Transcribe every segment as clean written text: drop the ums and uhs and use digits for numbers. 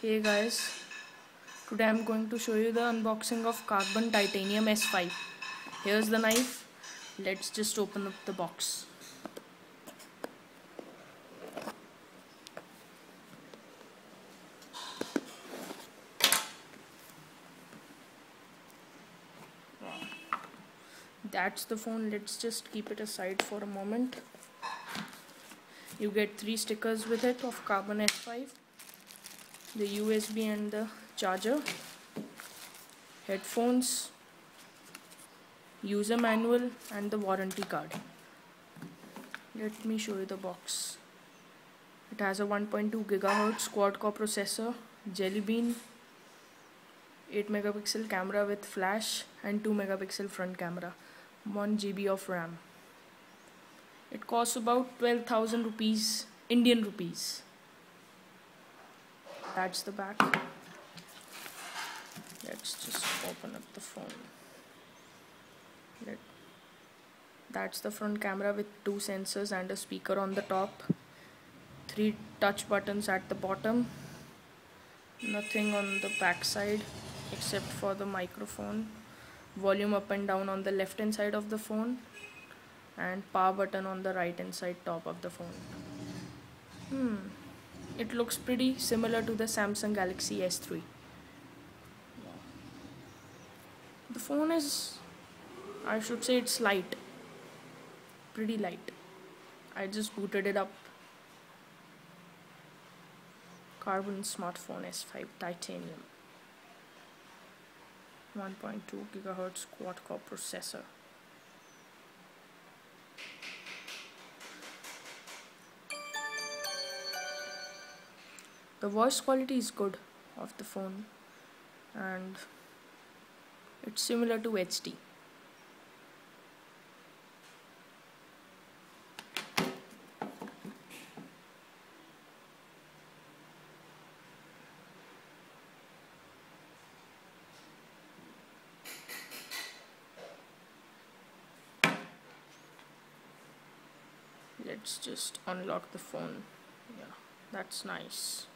Hey guys, today I'm going to show you the unboxing of Karbonn Titanium S5. Here's the knife. Let's just open up the box. That's the phone. Let's just keep it aside for a moment. You get 3 stickers with it of Karbonn S5, the USB and the charger, headphones, user manual and the warranty card. Let me show you the box. It has a 1.2 GHz quad-core processor, Jelly Bean, 8 megapixel camera with flash and 2 megapixel front camera, 1 GB of RAM. It costs about 12,000 rupees, Indian rupees. That's the back. Let's just open up the phone. That's the front camera with 2 sensors and a speaker on the top. 3 touch buttons at the bottom. Nothing on the back side except for the microphone. Volume up and down on the left hand side of the phone. And power button on the right hand side top of the phone. It looks pretty similar to the Samsung Galaxy S3. The phone is, I should say it's light. Pretty light. I just booted it up. Karbonn smartphone S5 Titanium, 1.2 GHz quad-core processor. The voice quality is good of the phone and it's similar to HD. Let's just unlock the phone. Yeah, that's nice.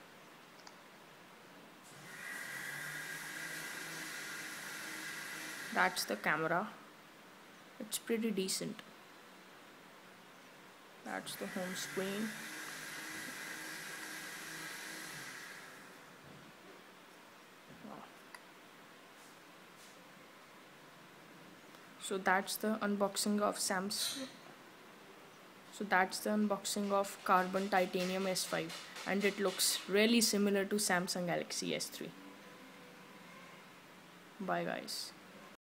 That's the camera. It's pretty decent. That's the home screen. So that's the unboxing of Karbonn Titanium S5 and it looks really similar to Samsung Galaxy S3. Bye guys.